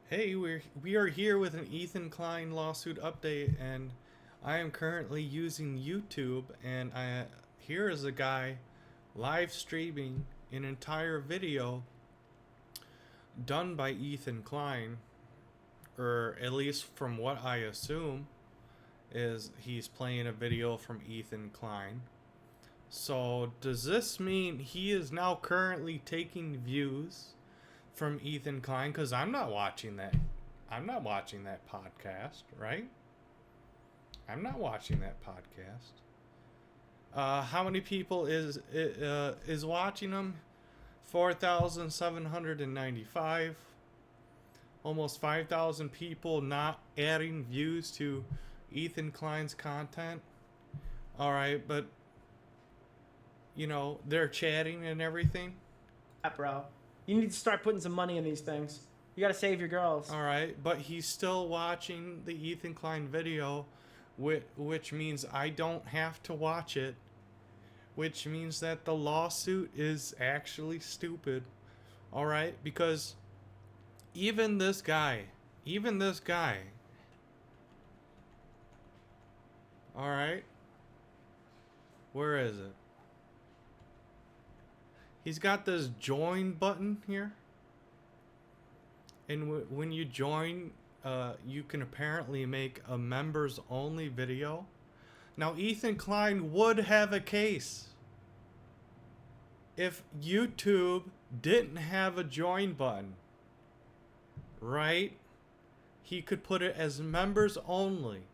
Hey, we are here with an Ethan Klein lawsuit update, and I am currently using YouTube, and here is a guy live streaming an entire video done by Ethan Klein, or at least from what I assume is he's playing a video from Ethan Klein. So does this mean he is now currently taking views from Ethan Klein? Because I'm not watching that. I'm not watching that podcast, right? I'm not watching that podcast. How many people is watching them? 4,795. Almost 5,000 people not adding views to Ethan Klein's content. All right, but they're chatting and everything. Bro. You need to start putting some money in these things. You gotta save your girls. All right, but he's still watching the Ethan Klein video, which means I don't have to watch it, which means that the lawsuit is actually stupid. All right, because even this guy, all right, where is it? He's got this join button here. And when you join, you can apparently make a members only video. Now, Ethan Klein would have a case if YouTube didn't have a join button, right? He could put it as members only.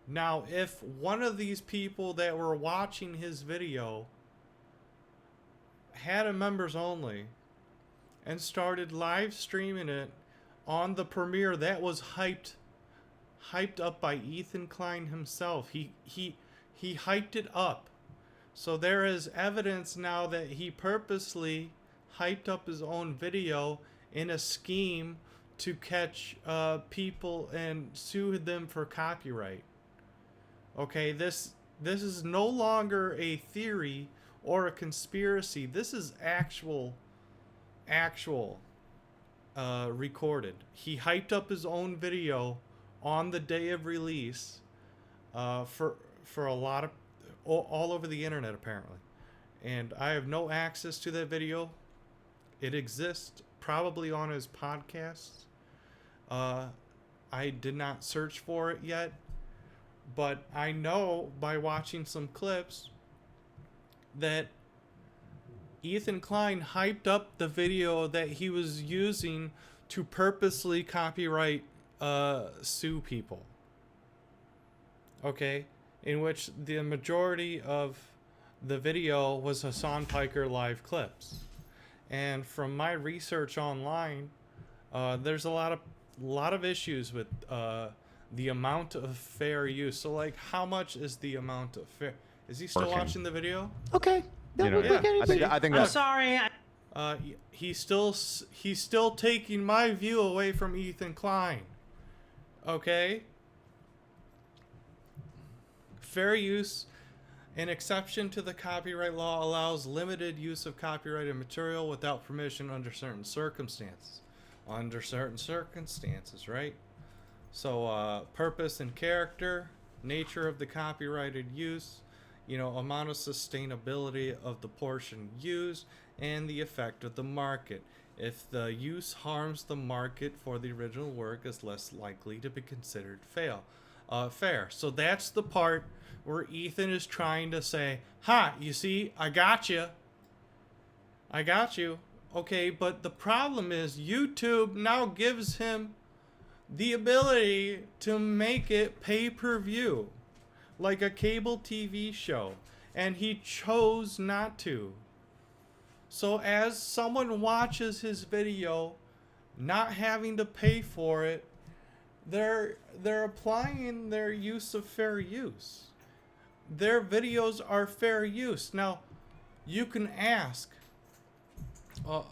Now, if one of these people that were watching his video had a members only and started live streaming it on the premiere that was hyped up by Ethan Klein himself. He hyped it up. So there is evidence now that he purposely hyped up his own video in a scheme to catch people and sue them for copyright. Okay, this is no longer a theory or a conspiracy. This is actual recorded. He hyped up his own video on the day of release for a lot of all over the internet apparently, and I have no access to that video. It exists probably on his podcast. I did not search for it yet, but I know by watching some clips that Ethan Klein hyped up the video that he was using to purposely copyright sue people. Okay? In which the majority of the video was Hassan Piker live clips. And from my research online, there's a lot of issues with the amount of fair use. So like, how much is the amount of fair? Is he still watching the video? Okay. You know, I think I'm that's sorry. He's still taking my view away from Ethan Klein. Okay? Fair use, an exception to the copyright law, allows limited use of copyrighted material without permission under certain circumstances. Under certain circumstances, right? So, purpose and character, nature of the copyrighted use, amount of sustainability of the portion used, and the effect of the market. If the use harms the market for the original work, is less likely to be considered fair. So that's the part where Ethan is trying to say, "Ha, you see, I got you. Okay, but the problem is YouTube now gives him the ability to make it pay-per-view, like a cable TV show, and he chose not to. So as someone watches his video, not having to pay for it, they're applying their use of fair use. Their videos are fair use. Now, you can ask, how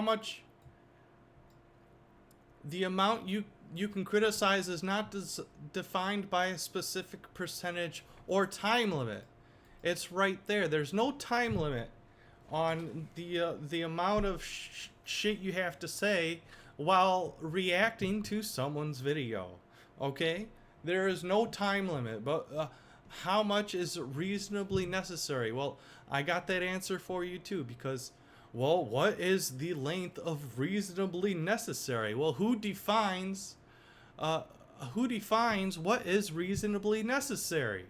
much the amount you can criticize is not defined by a specific percentage or time limit. It's right there. There's no time limit on the amount of shit you have to say while reacting to someone's video. Okay? There is no time limit, but how much is reasonably necessary? Well, I got that answer for you too, because, well, what is the length of reasonably necessary? Well, who defines what is reasonably necessary?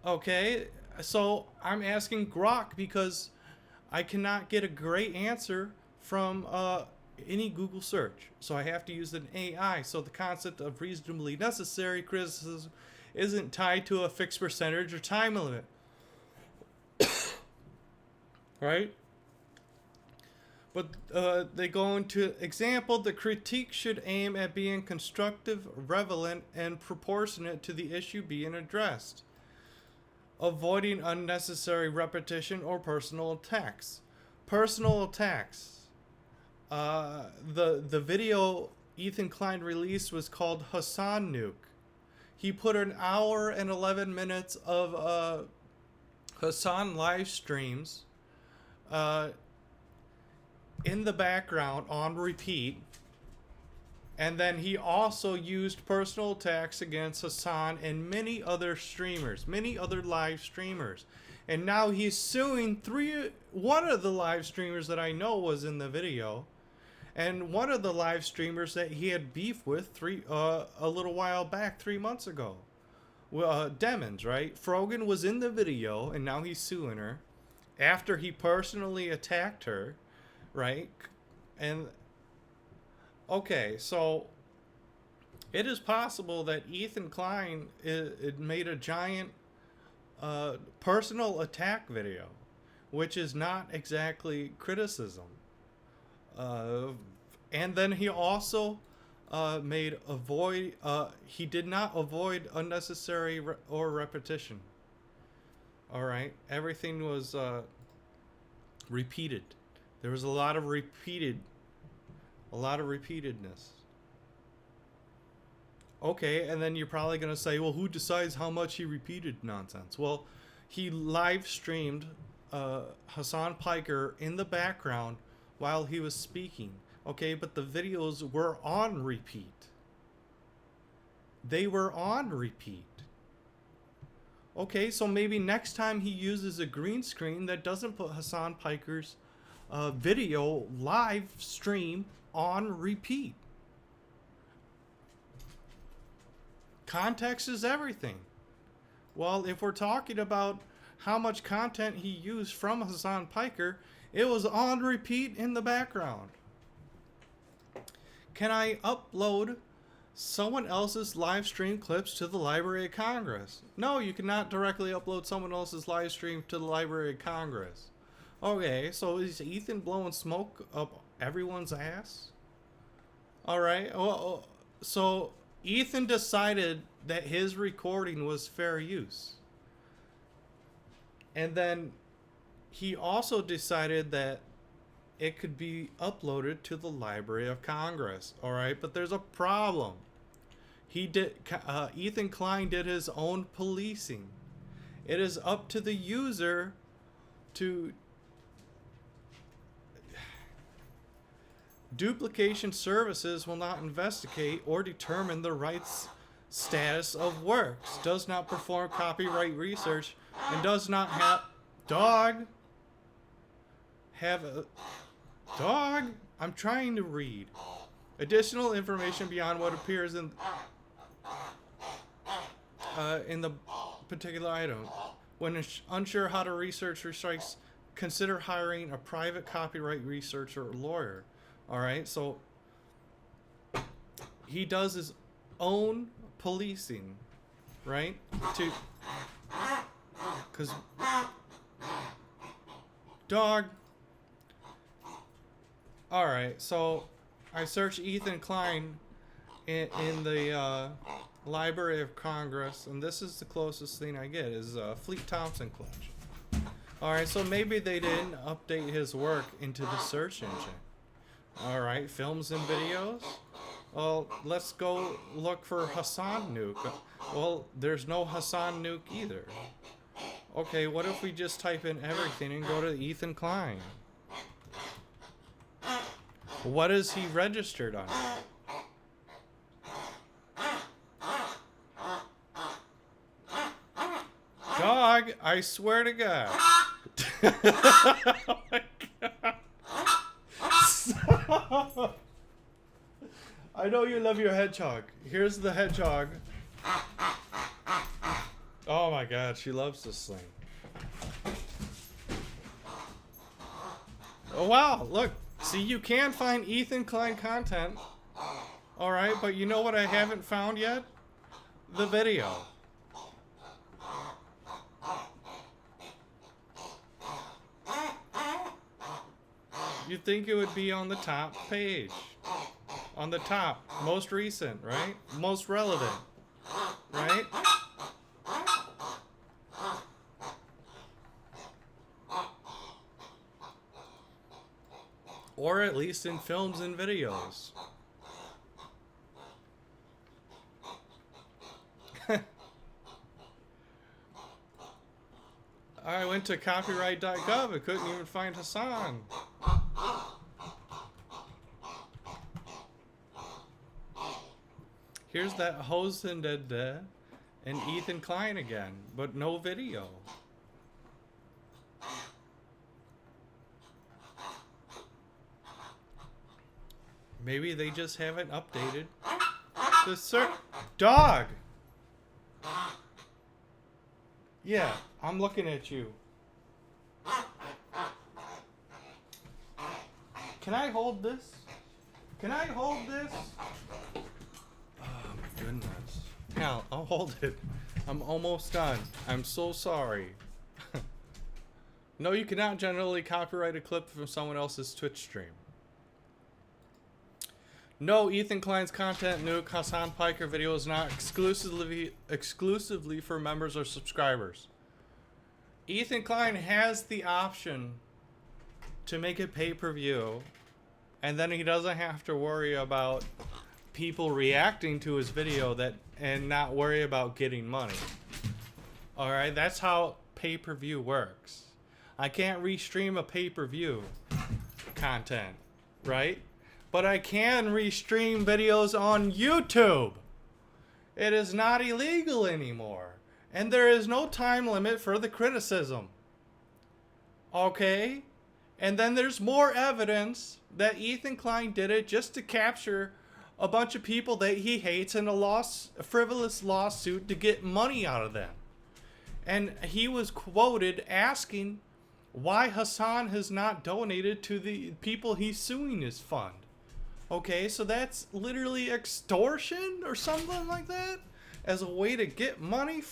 Okay, so I'm asking Grok because I cannot get a great answer from any Google search. So I have to use an AI. So the concept of reasonably necessary criticism isn't tied to a fixed percentage or time limit. Right? But they go into example, the critique should aim at being constructive, relevant, and proportionate to the issue being addressed, avoiding unnecessary repetition or personal attacks. Personal attacks. The video Ethan Klein released was called Hassan Nuke. He put an hour and 11 minutes of Hassan live streams in the background on repeat. And then he also used personal attacks against Hassan and many other streamers, many other live streamers. And now he's suing one of the live streamers that I know was in the video, and one of the live streamers that he had beef with a little while back, 3 months ago. Demons, right? Frogan was in the video, and now he's suing her after he personally attacked her, right? And okay, so it is possible that Ethan Klein it made a giant personal attack video, which is not exactly criticism. And then he also he did not avoid unnecessary or repetition. All right, everything was repeated. There was a lot of repeatedness. Okay, and then you're probably going to say, well, who decides how much he repeated nonsense? Well, he live streamed Hassan Piker in the background while he was speaking. Okay, but the videos were on repeat. They were on repeat. Okay, so maybe next time he uses a green screen that doesn't put Hassan Piker's video live stream on repeat. Context is everything. Well, if we're talking about how much content he used from Hassan Piker, it was on repeat in the background. Can I upload someone else's live stream clips to the Library of Congress? No, you cannot directly upload someone else's live stream to the Library of Congress. Okay, so is Ethan blowing smoke up everyone's ass? All right, well, so Ethan decided that his recording was fair use. And then he also decided that it could be uploaded to the Library of Congress. All right, but there's a problem. Ethan Klein did his own policing. It is up to the user to duplication services will not investigate or determine the rights status of works, does not perform copyright research, and does not have I'm trying to read additional information beyond what appears in the particular item. When unsure how to research restrikes, consider hiring a private copyright researcher or lawyer. All right, so he does his own policing, right? Because dog. All right, so I searched Ethan Klein in the Library of Congress, and this is the closest thing I get is Fleet Thompson collection. All right, so maybe they didn't update his work into the search engine. All right, films and videos. Well, let's go look for Hassan Nuke. Well, there's no Hassan Nuke either. Okay, what if we just type in everything and go to Ethan Klein? What is he registered under? Dog, I swear to God. Oh my God. Stop. I know you love your hedgehog. Here's the hedgehog. Oh my God, she loves this thing. Oh wow, look. See, you can find Ethan Klein content. Alright, but you know what I haven't found yet? The video. You'd think it would be on the top page. On the top. Most recent, right? Most relevant. Right? Or at least in films and videos. I went to copyright.gov and couldn't even find Hassan. Here's that Hosendede and Ethan Klein again, but no video. Maybe they just haven't updated the dog. Yeah, I'm looking at you. Can I hold this? Can I hold this? Oh my goodness. Hell, I'll hold it. I'm almost done. I'm so sorry. No, you cannot generally copyright a clip from someone else's Twitch stream. No, Ethan Klein's content nuke Hassan Piker video is not exclusively for members or subscribers. Ethan Klein has the option to make it pay-per-view, and then he doesn't have to worry about people reacting to his video and not worry about getting money. Alright, that's how pay-per-view works. I can't restream a pay-per-view content, right? But I can restream videos on YouTube. It is not illegal anymore. And there is no time limit for the criticism. Okay? And then there's more evidence that Ethan Klein did it just to capture a bunch of people that he hates in a frivolous lawsuit to get money out of them. And he was quoted asking why Hassan has not donated to the people he's suing his fund. Okay, so that's literally extortion or something like that? As a way to get money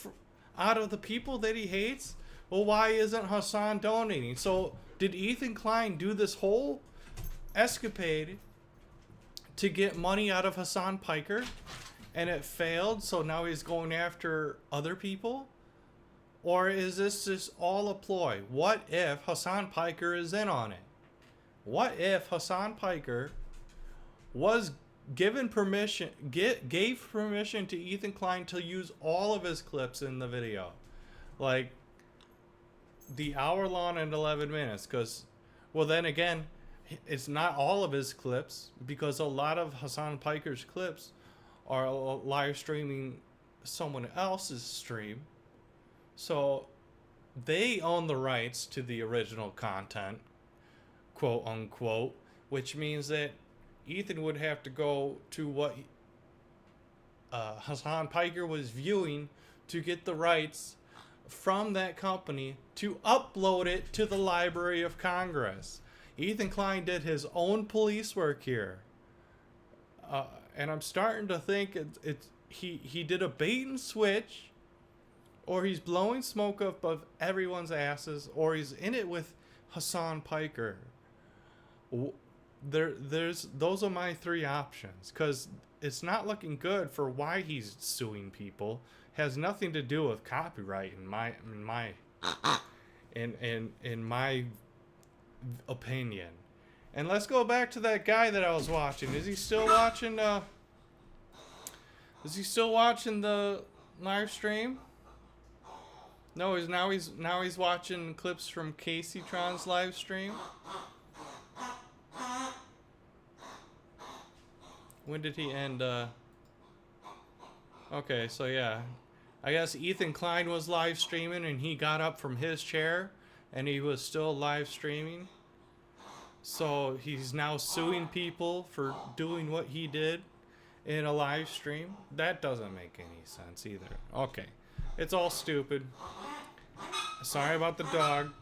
out of the people that he hates? Well, why isn't Hassan donating? So, did Ethan Klein do this whole escapade to get money out of Hassan Piker? And it failed, so now he's going after other people? Or is this just all a ploy? What if Hassan Piker is in on it? What if Hassan Piker was given permission, gave permission to Ethan Klein to use all of his clips in the video? Like, the hour long and 11 minutes. Because, well, then again, it's not all of his clips, because a lot of Hassan Piker's clips are live streaming someone else's stream. So they own the rights to the original content, quote unquote, which means that Ethan would have to go to what Hassan Piker was viewing to get the rights from that company to upload it to the Library of Congress. Ethan Klein did his own police work here. And I'm starting to think he did a bait and switch, or he's blowing smoke up of everyone's asses, or he's in it with Hassan Piker. Those are my three options, because it's not looking good for why he's suing people. Has nothing to do with copyright in my opinion. And let's go back to that guy that I was watching. Is he still watching? Is he still watching the live stream? No, he's watching clips from Casey Tron's live stream. When did he end? Okay, so yeah. I guess Ethan Klein was live streaming and he got up from his chair and he was still live streaming. So he's now suing people for doing what he did in a live stream. That doesn't make any sense either. Okay. It's all stupid. Sorry about the dog.